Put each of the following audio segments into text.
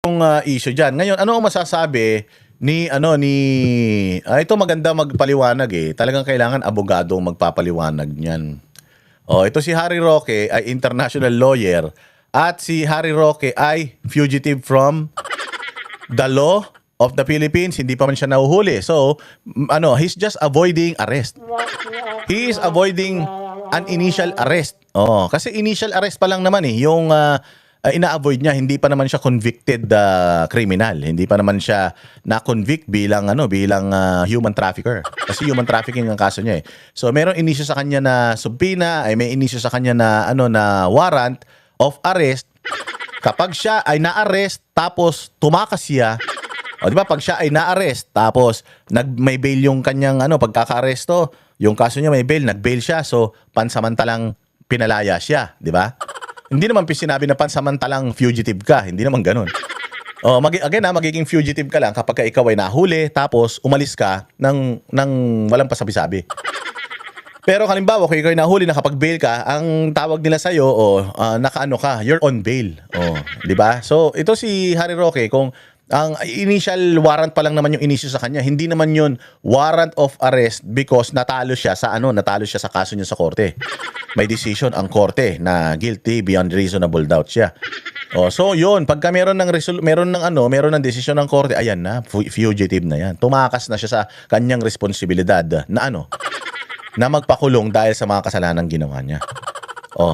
yung issue diyan. Ngayon, ano ang masasabi ni ito maganda magpaliwanag eh. Talagang kailangan abogado ang magpapaliwanag niyan. Oh, ito si Harry Roque ay international lawyer at si Harry Roque ay fugitive from the law of the Philippines. Hindi pa man siya nahuhuli. So, he's just avoiding arrest. He is avoiding an initial arrest. Oh, kasi initial arrest pa lang naman eh yung ina-avoid niya, hindi pa naman siya convicted criminal. Hindi pa naman siya na-convict bilang human trafficker. Kasi human trafficking ang kaso niya eh. So meron inisyu sa kanya na subpoena, ay may inisyu sa kanya na na warrant of arrest. Kapag siya ay na-arrest tapos tumakas siya, o di ba pag siya ay na-arrest tapos may bail yung kanyang pagkaka-aresto, yung kaso niya may bail, nag-bail siya, so pansamantalang pinalaya siya, di ba? Hindi naman sinabi na pansamantalang fugitive ka. Hindi naman ganun. Magiging fugitive ka lang kapag ikaw ay nahuli tapos umalis ka ng walang pasabi-sabi. Pero halimbawa, kung ikaw ay nahuli, nakapag-bail ka, ang tawag nila sa'yo, nakaano ka, you're on bail. Di ba? So, ito si Harry Roque, kung ang initial warrant pa lang naman yung inisyu sa kanya, hindi naman yun warrant of arrest because natalo siya sa kaso niya sa korte. May decision ang korte na guilty beyond reasonable doubt siya. So yun, pagka meron ng desisyon ng korte, ayan na, fugitive na yan. Tumakas na siya sa kanyang responsibilidad na magpakulong dahil sa mga kasalanang ginawa niya.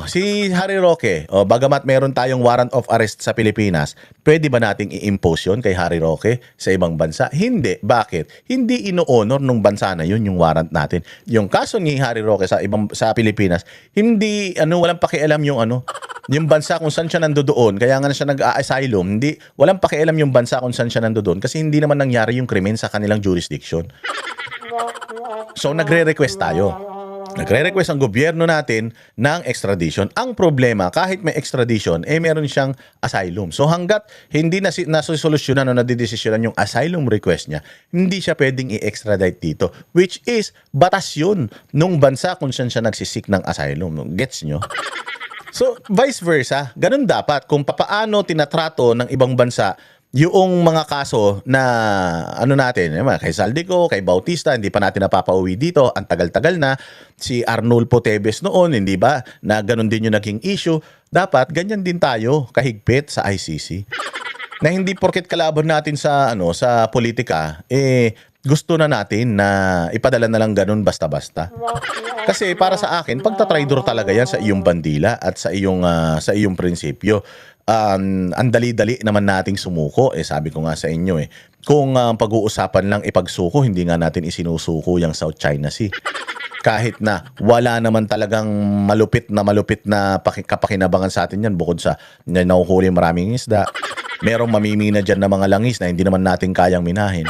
Si Harry Roque, bagamat meron tayong warrant of arrest sa Pilipinas, pwede ba nating i-impose yun kay Harry Roque sa ibang bansa? Hindi. Bakit? Hindi ino-honor nung bansa na yun yung warrant natin. Yung kaso ni Harry Roque sa Pilipinas, hindi walang pakialam yung bansa kung saan siya nandoon. Kaya nga siya nag-asylum. Walang pakialam yung bansa kung saan siya nandoon kasi hindi naman nangyari yung krimen sa kanilang jurisdiction. So nagre-request tayo. Nagre-request ang gobyerno natin ng extradition. Ang problema, kahit may extradition, meron siyang asylum. So hanggat hindi nasosolusyonan o nadidesisyonan yung asylum request niya, hindi siya pwedeng i-extradite dito. Which is, batas yun nung bansa kung saan siya nagsisik ng asylum. Gets nyo? So, vice versa, ganun dapat. Kung papaano tinatrato ng ibang bansa yung mga kaso na natin, kay Saldico, kay Bautista, hindi pa natin napapauwi dito, ang tagal-tagal na. Si Arnulfo Teves noon, hindi ba, na ganun din yung naging issue. Dapat ganyan din tayo kahigpit sa ICC. Na hindi porket kalaban natin sa politika, gusto na natin na ipadala na lang ganun basta-basta. Kasi para sa akin, pagtatraidor talaga yan sa iyong bandila at sa iyong prinsipyo. Ang dali-dali naman nating sumuko. Sabi ko nga sa inyo kung pag-uusapan lang ipagsuko, hindi nga natin isinusuko yung South China Sea. Kahit na wala naman talagang malupit na kapakinabangan sa atin yan bukod sa nahuhuli maraming isda. Merong mamimina dyan na mga langis na hindi naman natin kayang minahin.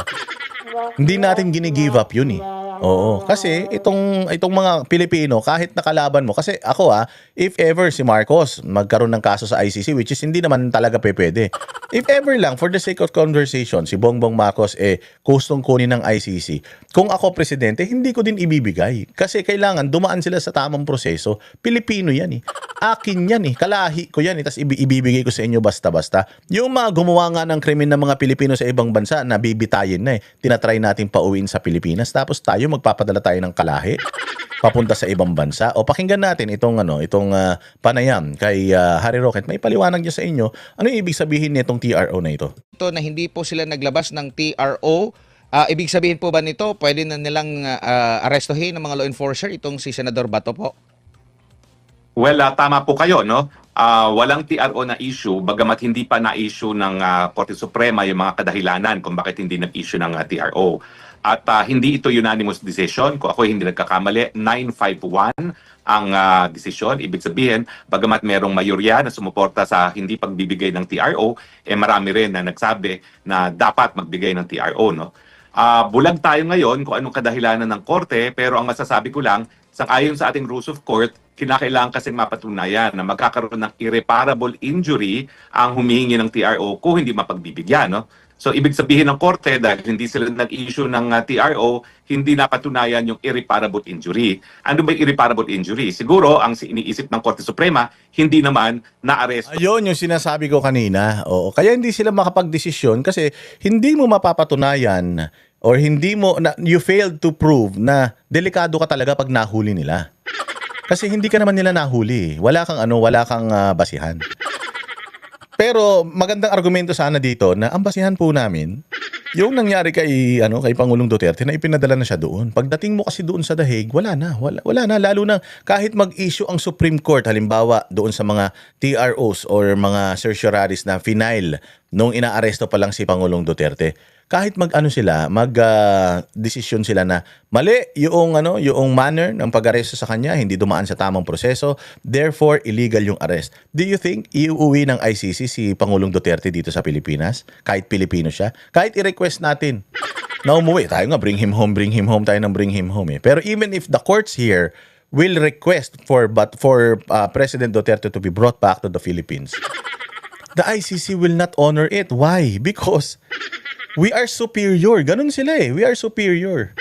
Hindi natin gini-give up yun Oo, kasi itong mga Pilipino, kahit nakalaban mo, kasi ako if ever si Marcos magkaroon ng kaso sa ICC, which is hindi naman talaga pwede. If ever lang, for the sake of conversation, si Bongbong Marcos gustong kunin ng ICC. Kung ako presidente, hindi ko din ibibigay. Kasi kailangan dumaan sila sa tamang proseso. Pilipino yan Akin yan Kalahi ko yan Tapos ibibigay ko sa inyo basta-basta. Yung mga gumawa nga ng krimen ng mga Pilipino sa ibang bansa, nabibitayin na tinatry natin pauwiin sa Pilipinas. Tapos tayo magpapadala tayo ng kalahi papunta sa ibang bansa. O pakinggan natin itong panayam kay Harry Roque. May paliwanag niya sa inyo. Ano yung ibig sabihin nitong TRO na ito? Ito na hindi po sila naglabas ng TRO. Ibig sabihin po ba nito, pwede na nilang arestuhin ng mga law enforcer itong si Senador Bato po? Well, tama po kayo, no? Walang TRO na issue, bagamat hindi pa na-issue ng Korte Suprema yung mga kadahilanan kung bakit hindi nag-issue ng TRO. At hindi ito unanimous decision. Kung ako hindi nagkakamali, 951 ang desisyon. Ibig sabihin, bagamat merong mayorya na sumuporta sa hindi pagbibigay ng TRO, marami rin na nagsabi na dapat magbigay ng TRO, no? Bulag tayo ngayon kung anong kadahilanan ng korte, pero ang masasabi ko lang, ayon sa ating rules of court, kinakailangan kasi mapatunayan na magkakaroon ng irreparable injury ang humihingi ng TRO kung hindi mapagbibigyan. No? So ibig sabihin ng korte, dahil hindi sila nag-issue ng TRO, hindi napatunayan yung irreparable injury. Ano ba yung irreparable injury? Siguro ang iniisip ng Korte Suprema, hindi naman na-arrest. Ayun yung sinasabi ko kanina. Oo, kaya hindi sila makapagdesisyon kasi hindi mo mapapatunayan or hindi mo you failed to prove na delikado ka talaga pag nahuli nila. Kasi hindi ka naman nila nahuli. Wala kang basihan. Pero magandang argumento sana dito na ang basihan po namin yung nangyari kay Pangulong Duterte na ipinadala na siya doon. Pagdating mo kasi doon sa The Hague, wala na lalo na kahit mag-issue ang Supreme Court halimbawa doon sa mga TROs or mga certioraries na final nung inaaresto pa lang si Pangulong Duterte. Kahit desisyon sila na mali yung manner ng pag-aresto sa kanya, hindi dumaan sa tamang proseso, therefore illegal yung arrest. Do you think iuwi ng ICC si Pangulong Duterte dito sa Pilipinas? Kahit Pilipino siya? Kahit i-request natin na umuwi, tayo nga bring him home tayo ng bring him home. Pero even if the courts here will request for President Duterte to be brought back to the Philippines, the ICC will not honor it. Why? Because we are superior. Ganun sila eh. We are superior.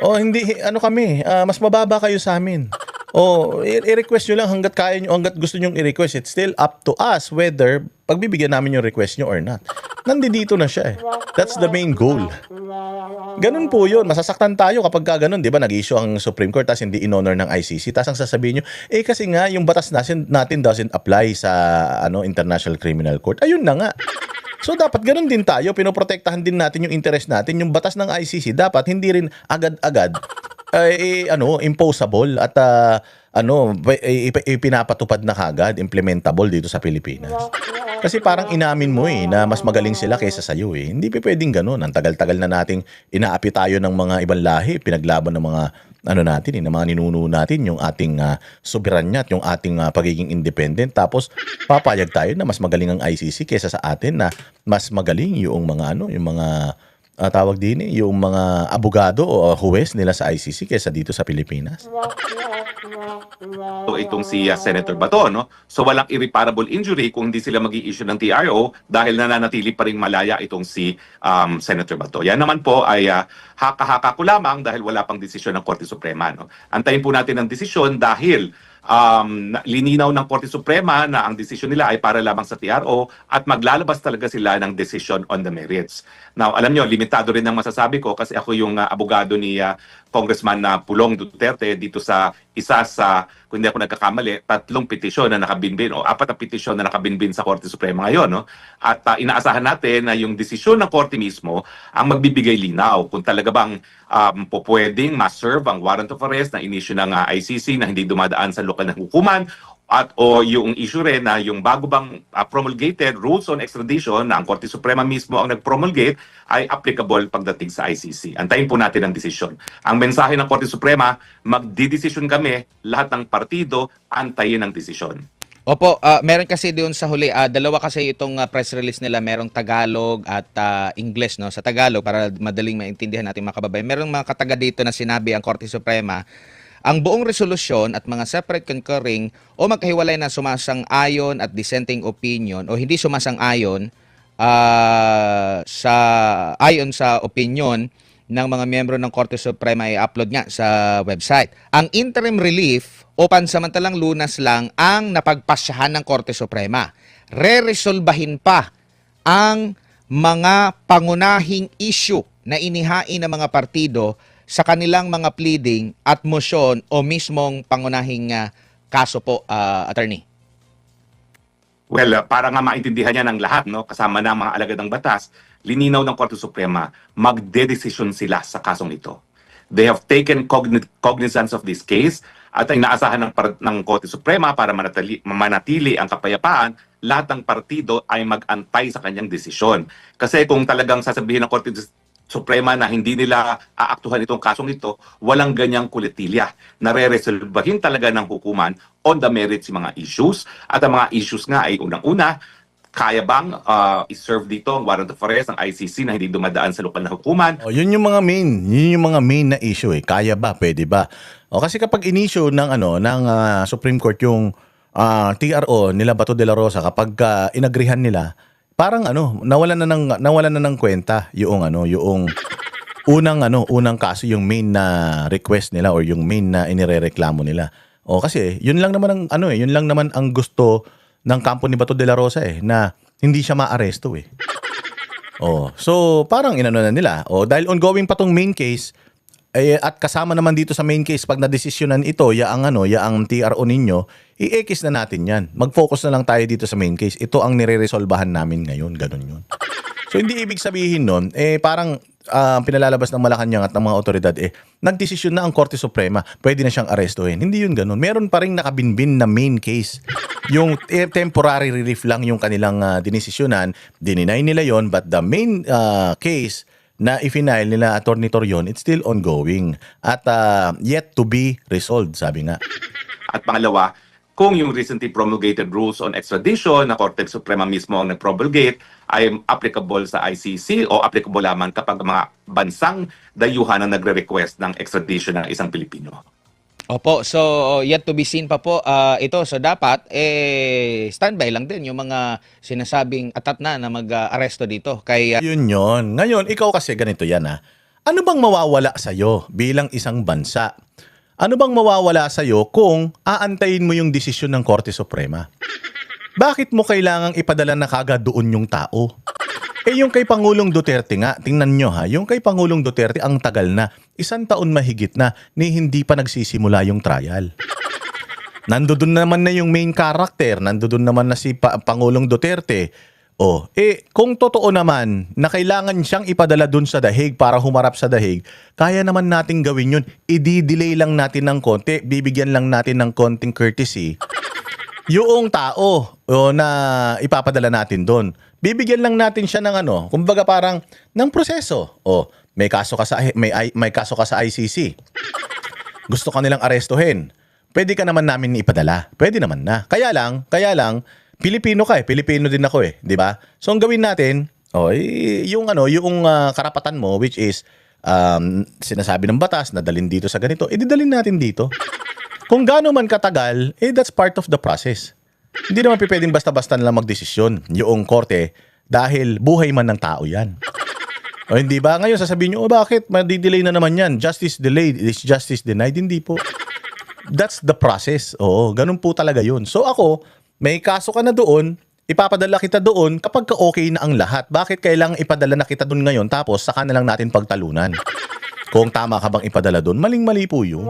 Hindi, kami, mas mababa kayo sa amin. I-request nyo lang hanggat kaya nyo, hanggat gusto nyo i-request. It's still up to us whether pagbibigyan namin yung request nyo or not. Nandito na siya eh. That's the main goal. Ganun po yun. Masasaktan tayo kapag ganun. Di ba nag-issue ang Supreme Court tapos hindi in-honor ng ICC. Tapos ang sasabihin nyo, kasi nga yung batas natin doesn't apply sa International Criminal Court. Ayun na nga. So dapat ganun din tayo, pinoprotektahan din natin yung interest natin. Yung batas ng ICC dapat hindi rin agad-agad imposable at ipinapatupad na kagad, implementable dito sa Pilipinas. Kasi parang inamin mo na mas magaling sila kaysa sa iyo eh. Hindi pwedeng ganun. Ang tagal-tagal na nating inaapi tayo ng mga ibang lahi, pinaglaban ng mga ng mga ninuno natin, yung ating soberanya at yung ating pagiging independent. Tapos papayag tayo na mas magaling ang ICC kaysa sa atin na mas magaling yung mga yung mga abogado o huwes nila sa ICC kaysa dito sa Pilipinas. So itong si Senator Bato, no? So walang irreparable injury kung hindi sila mag-i-issue ng TRO dahil nananatili pa ring malaya itong si Senator Bato. Yan naman po ay haka-haka ko lamang dahil wala pang desisyon ng Korte Suprema, no? Antayin po natin ang desisyon dahil lininaw ng Korte Suprema na ang desisyon nila ay para lamang sa TRO at maglalabas talaga sila ng decision on the merits. Now, alam nyo, limitado rin ang masasabi ko kasi ako yung abogado ni Congressman Pulong Duterte dito sa isa sa, kung hindi ako nagkakamali, 3 petisyon na nakabinbin o 4 na petisyon na nakabinbin sa Korte Suprema ngayon. No? At inaasahan natin na yung desisyon ng Korte mismo ang magbibigay linaw kung talaga bang pwedeng ma-serve ang warrant of arrest na inisyu ng ICC na hindi dumadaan sa lokal na hukuman o yung issue rin na yung bago bang promulgated rules on extradition na ang Korte Suprema mismo ang nag-promulgate ay applicable pagdating sa ICC. Antayin po natin ang desisyon. Ang mensahe ng Korte Suprema, magdidesisyon kami, lahat ng partido, antayin ang desisyon. Opo, meron kasi doon sa huli, dalawa kasi itong press release nila, merong Tagalog at English, no? Sa Tagalog, para madaling maintindihan natin mga kababayan, merong mga kataga dito na sinabi ang Korte Suprema, ang buong resolusyon at mga separate concurring o magkahiwalay na sumasang-ayon at dissenting opinion o hindi sumasang-ayon ayon sa opinion ng mga miyembro ng Korte Suprema ay upload nga sa website. Ang interim relief o pansamantalang lunas lang ang napagpasyahan ng Korte Suprema. Re-resolbahin pa ang mga pangunahing issue na inihain ng mga partido sa kanilang mga pleading at motion o mismong pangunahing kaso po, attorney. Well, para nga maintindihan niya ng lahat, no, kasama na ang mga alagad ng batas, lininaw ng Korte Suprema, magdedesisyon sila sa kasong ito. They have taken cognizance of this case at ay inaasahan ng Korte Suprema para manatili ang kapayapaan, lahat ng partido ay mag-antay sa kanyang desisyon. Kasi kung talagang sasabihin ng Korte Suprema na hindi nila aaktuhan itong kasong ito, walang ganyang kulitilya. Nare-resolbahin talaga ng hukuman on the merits ng mga issues. At ang mga issues nga ay unang-una, Kaya bang i-serve dito ang warrant of arrest ng ICC na hindi dumadaan sa lokal na hukuman? Oh, yun yung mga main na issue eh. Kaya ba, pwede ba? O kasi kapag in-issue ng Supreme Court yung TRO nila Bato de la Rosa, kapag inagrihan nila, parang nawalan na ng kwenta yung unang kaso, yung main na request nila or yung main na inirereklamo nila. O kasi yun lang naman yun lang naman ang gusto ng kampo ni Bato de la Rosa na hindi siya maaresto eh. Oh, so parang inano na nila. Oh, dahil ongoing pa tong main case at kasama naman dito sa main case pag na-desisyonan ito, yaang TRO ninyo, i-ekis na natin 'yan. Mag-focus na lang tayo dito sa main case. Ito ang nire-resolbahan namin ngayon, ganun 'yun. So hindi ibig sabihin nun, parang pinalalabas ng Malacanang at ng mga otoridad, nagdesisyon na ang Korte Suprema, pwede na siyang arestuhin. Hindi yun ganun. Meron pa rin nakabinbin na main case. Yung temporary relief lang yung kanilang dinesisyonan, dininay nila yon, but the main case na i-final nila Attorney Torion, it's still ongoing at yet to be resolved, sabi nga. At pangalawa, kung yung recently promulgated rules on extradition na Korte Suprema mismo ang nag-promulgate ay applicable sa ICC o applicable lamang kapag mga bansang dayuhan ang nagre-request ng extradition ng isang Pilipino. Opo, so yet to be seen pa po ito. So dapat standby lang din yung mga sinasabing atat na mag-aresto dito. Kay Yun. Ngayon, ikaw kasi ganito yan Ano bang mawawala sa'yo bilang isang bansa? Ano bang mawawala sa'yo kung aantayin mo yung desisyon ng Korte Suprema? Bakit mo kailangang ipadala na kagad doon yung tao? Yung kay Pangulong Duterte nga, tingnan nyo yung kay Pangulong Duterte ang tagal na, 1 taon mahigit na, ni hindi pa nagsisimula yung trial. Nandoon naman na yung main character, nandoon naman na si Pangulong Duterte. Kung totoo naman na kailangan siyang ipadala dun sa dahig para humarap sa dahig, kaya naman nating gawin yun. I-delay lang natin ng konti, bibigyan lang natin ng konting courtesy yung tao na ipapadala natin doon. Bibigyan lang natin siya ng kumbaga parang ng proseso. May kaso ka sa ICC. Gusto ka nilang arestuhin. Pwede ka naman namin ipadala. Pwede naman na. Kaya lang Pilipino ka Pilipino din ako 'di ba? So ang gawin natin, yung karapatan mo, which is sinasabi ng batas na dalhin dito sa ganito, ididalhin natin dito. Kung gaano man katagal, that's part of the process. Hindi naman pwedeng basta-basta na lang magdesisyon yung korte dahil buhay man ng tao 'yan. Hindi ba? Ngayon sasabihin niyo, bakit madi-delay na naman 'yan? Justice delayed is justice denied. Hindi po. That's the process. Ganun po talaga 'yun. So ako, may kaso ka na doon, ipapadala kita doon kapag okay na ang lahat. Bakit kailangang ipadala na kita doon ngayon tapos saka na lang natin pagtalunan? Kung tama ka bang ipadala doon, maling-mali po yun.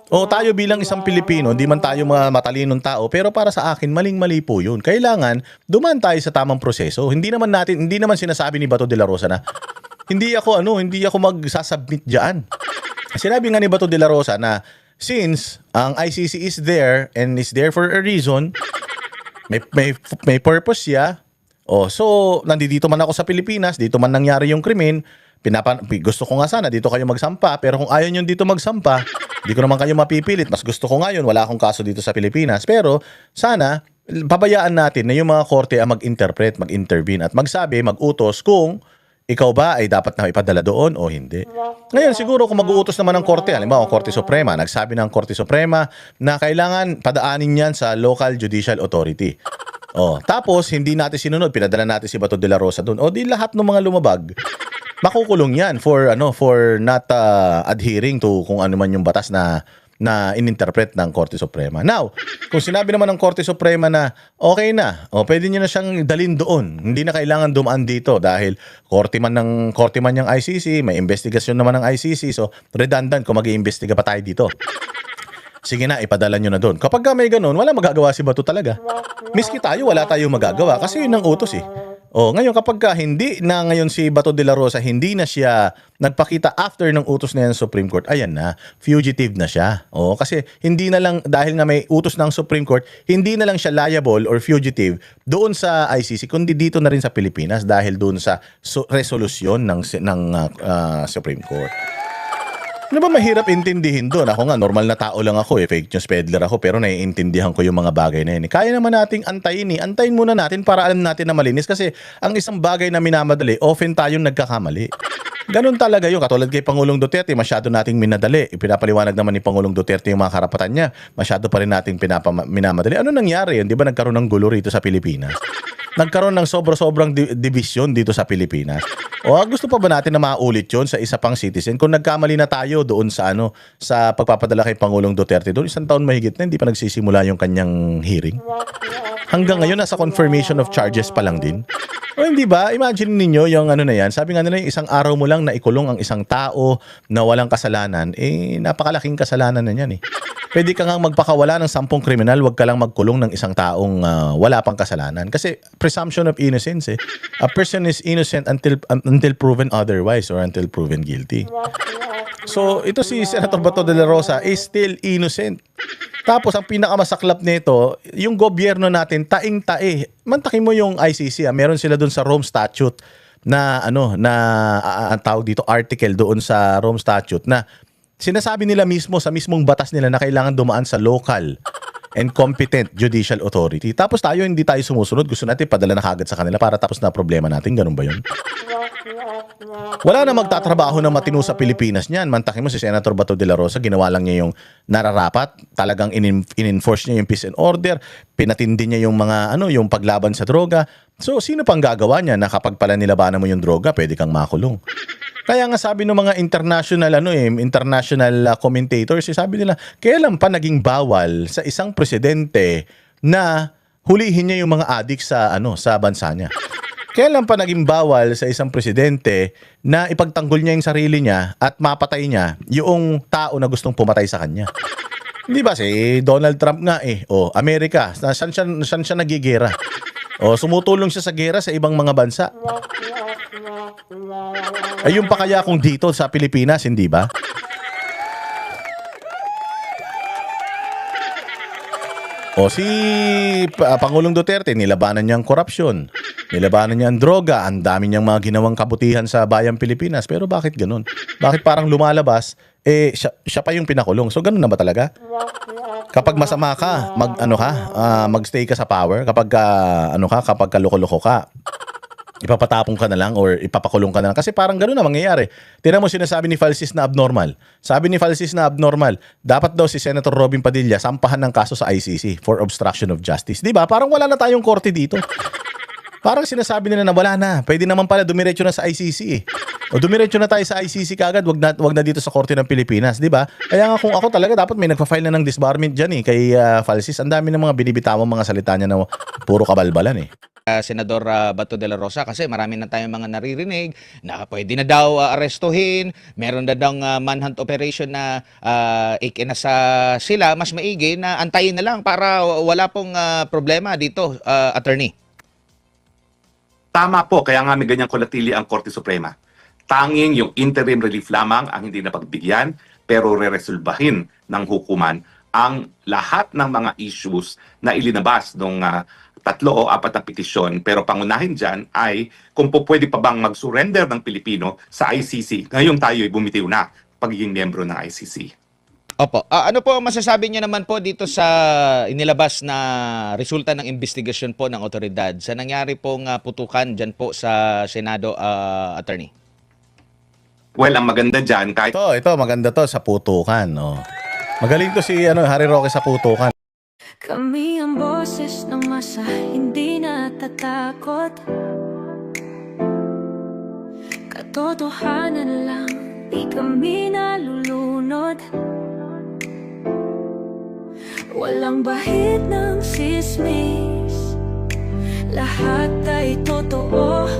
Tayo bilang isang Pilipino, hindi man tayo mga matalinong tao, pero para sa akin, maling-mali po yun. Kailangan dumaan tayo sa tamang proseso. Hindi naman sinasabi ni Bato de la Rosa na hindi ako magsasubmit diyan. Sinabi nga ni Bato de la Rosa na since ang ICC is there and is there for a reason, may purpose siya. So nandito man ako sa Pilipinas, dito man nangyari yung krimen, gusto ko nga sana dito kayo magsampa, pero kung ayaw nyo dito magsampa, di ko naman kayo mapipilit. Mas gusto ko ngayon, wala akong kaso dito sa Pilipinas. Pero sana, pabayaan natin na yung mga korte ang mag-interpret, mag-intervene at magsabi, mag-utos kung ikaw ba ay dapat na ipadala doon o hindi. Ngayon, siguro kung mag-uutos naman ng korte, halimbawa ang Korte Suprema, nagsabi ng Korte Suprema na kailangan padaanin yan sa local judicial authority. Tapos, hindi natin sinunod, pinadala natin si Bato de la Rosa doon. Di lahat ng mga lumabag, makukulong yan for not adhering to kung ano man yung batas na ininterpret ng Korte Suprema. Now, kung sinabi naman ng Korte Suprema na okay na, pwede niyo na siyang dalhin doon. Hindi na kailangan dumaan dito dahil korte man yung ICC, may investigasyon naman ng ICC, so redundant kung mag-iimbestiga pa tayo dito. Sige na, ipadala nyo na doon. Kapag may ganun, wala magagawa si Bato talaga. Miski tayo, wala tayong magagawa kasi yun ang utos ngayon kapag hindi na ngayon si Bato de la Rosa, hindi na siya nagpakita after ng utos na yan sa Supreme Court, ayan na, fugitive na siya. Kasi hindi na lang, dahil nga may utos ng Supreme Court, hindi na lang siya liable or fugitive doon sa ICC, kundi dito na rin sa Pilipinas dahil doon sa resolusyon ng Supreme Court. Ano ba mahirap intindihin doon? Ako nga, normal na tao lang ako fake news peddler ako, pero naiintindihan ko yung mga bagay na yun. Kaya naman nating antayin Antayin muna natin para alam natin na malinis kasi ang isang bagay na minamadali, often tayong nagkakamali. Ganun talaga yun. Katulad kay Pangulong Duterte, masyado nating minadali. Ipinapaliwanag naman ni Pangulong Duterte yung mga karapatan niya. Masyado pa rin nating minamadali. Ano nangyari yun? Di ba nagkaroon ng gulo rito sa Pilipinas? Nagkaroon ng sobrang division dito sa Pilipinas. O gusto pa ba natin na maulit yun sa isa pang citizen? Kung nagkamali na tayo doon sa sa pagpapadala kay Pangulong Duterte, doon isang taon mahigit na hindi pa nagsisimula yung kanyang hearing. Hanggang ngayon nasa confirmation of charges pa lang din. O hindi ba? Imagine ninyo yung na yan. Sabi nga nila yung isang araw mo lang na ikulong ang isang tao na walang kasalanan, napakalaking kasalanan na yan Pwede ka nga magpakawala ng 10 kriminal, wag ka lang magkulong ng isang taong wala pang kasalanan. Kasi presumption of innocence A person is innocent until proven otherwise or until proven guilty. So, ito si Senator Bato de la Rosa is still innocent. Tapos, ang pinakamasaklap nito, yung gobyerno natin, taing-tae. Mantakin mo yung ICC. Meron sila dun sa Rome Statute na, ang tawag dito, article doon sa Rome Statute na sinasabi nila mismo sa mismong batas nila na kailangan dumaan sa local and competent judicial authority. Tapos hindi tayo sumusunod. Gusto natin padala na kagad sa kanila para tapos na problema natin. Ganun ba yun? Wala na magtatrabaho ng matino sa Pilipinas niyan. Mantakin mo si Senator Bato de la Rosa, ginawa lang niya yung nararapat. Talagang in-enforce niya yung peace and order. Pinatindi niya yung mga yung paglaban sa droga. So sino pang gagawa niya na kapag pala nilabanan mo yung droga, pwede kang makulong? Kaya nga sabi ng mga international commentators, sabi nila, kailan pa naging bawal sa isang presidente na hulihin niya yung mga addicts sa bansa niya? Kailan pa naging bawal sa isang presidente na ipagtanggol niya yung sarili niya at mapatay niya yung tao na gustong pumatay sa kanya? Hindi ba si Donald Trump nga Amerika, saan siya nagigera? Sumutulong siya sa gera sa ibang mga bansa. Ayun pa kaya kung dito sa Pilipinas, hindi ba? Si Pangulong Duterte, nilabanan niya ang korupsyon. Nilabanan niya ang droga. Ang dami niyang mga ginawang kabutihan sa bayang Pilipinas. Pero bakit ganun? Bakit parang lumalabas, siya pa yung pinakulong? So ganun na ba talaga? Kapag masama ka, magstay ka sa power, kapag loko-loko ka, ipapatapong ka na lang or ipapakulong ka na lang. Kasi parang gano'n na mangyayari. Tingnan mo sinasabi ni Falsis na abnormal. Sabi ni Falsis na abnormal, dapat daw si Senator Robin Padilla sampahan ng kaso sa ICC for obstruction of justice. Di ba? Parang wala na tayong korte dito. Parang sinasabi nila na wala na. Pwede naman pala dumiretso na sa ICC O dumiretso na tayo sa ICC kagad, wag na dito sa Korte ng Pilipinas, di ba? Kaya nga kung ako talaga dapat may nagfa-file na ng disbarment diyan kay Falsis. Ang dami ng mga binibitawang mga salita niya na puro kabalbalan Senador Bato de la Rosa, kasi marami na tayong mga naririnig na pwede na daw arestuhin, meron na daw manhunt operation na ikinasa sila, mas maigi na antayin na lang para wala pong problema dito, attorney. Tama po, kaya nga may ganyang kulatili ang Korte Suprema. Tanging yung interim relief lamang ang hindi napagbigyan, pero re-resolbahin ng hukuman ang lahat ng mga issues na ilinabas ng 3 o 4 na petisyon. Pero pangunahin dyan ay kung po pwede pa bang mag-surrender ng Pilipino sa ICC. Ngayong tayo ay bumitiw na pagiging miyembro ng ICC. Opo. Ano po masasabi niyo naman po dito sa inilabas na resulta ng investigasyon po ng otoridad sa nangyari pong putukan dyan po sa Senado, attorney? Well, ang maganda dyan, kahit... Ito, maganda to sa putukan. Magaling to si Harry Roque sa putukan. Kami ang boses ng masa, hindi natatakot. Katotohanan lang, di kami nalulunod. Walang bahid ng sismis, lahat ay totoo.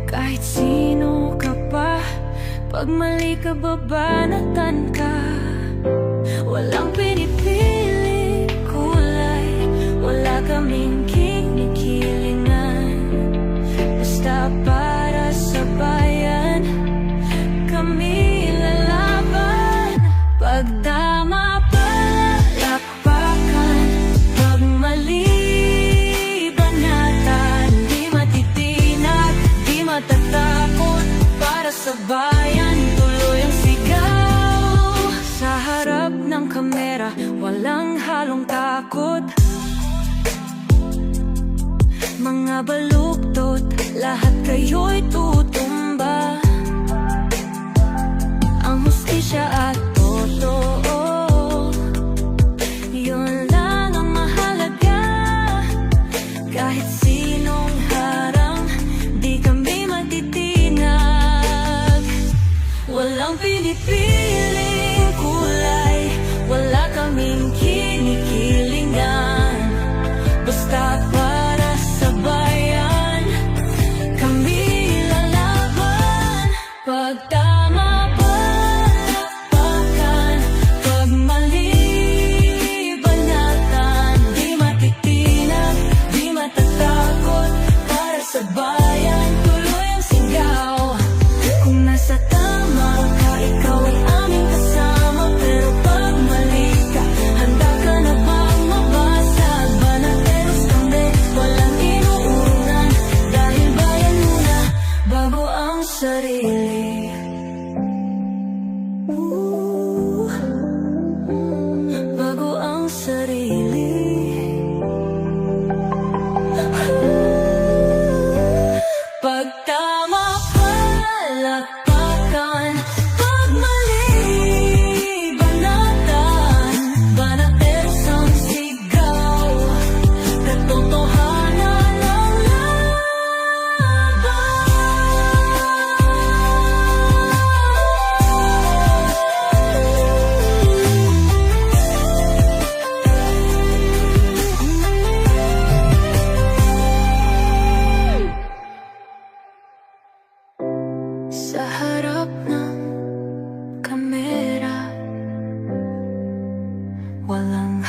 Kahit sino ka pa, pag mali ka babanatan ka. Walang pinipili kulay, wala kaming kinikilingan. Basta para sa bayan, kami lalaban. Pagtama palakpakan, pag mali banatan. Di matitinag, di matatakot, para sa bayan tuloy ang sigaw. ka, walang halong takot. Mga baluktot, lahat kayo'y tutumba. Ang hustisya at totoo, yun lang ang mahalaga. Kahit sinong harang, di kami matitinag. Walang pinipiling kulay, wala kaming kinikilingan. Basta para sa bayan, kami lalaban. Pag tama palakpakan, pag mali banatan. Di matitinag, di matatakot, para sa bayan tuloy ang sigaw. Kung nasa tama ka, ikaw ay aming kasama. Pero pag mali ka, handa ka na bang mabasag? Banateros kami, walang inuunan. Dahil bayan muna, bago ang sarili. Bago ang sarili. Pag tama palakpakan, pag mali banatan. Banateros ang sigaw, katotohanan ang sa harap ng kamera, walang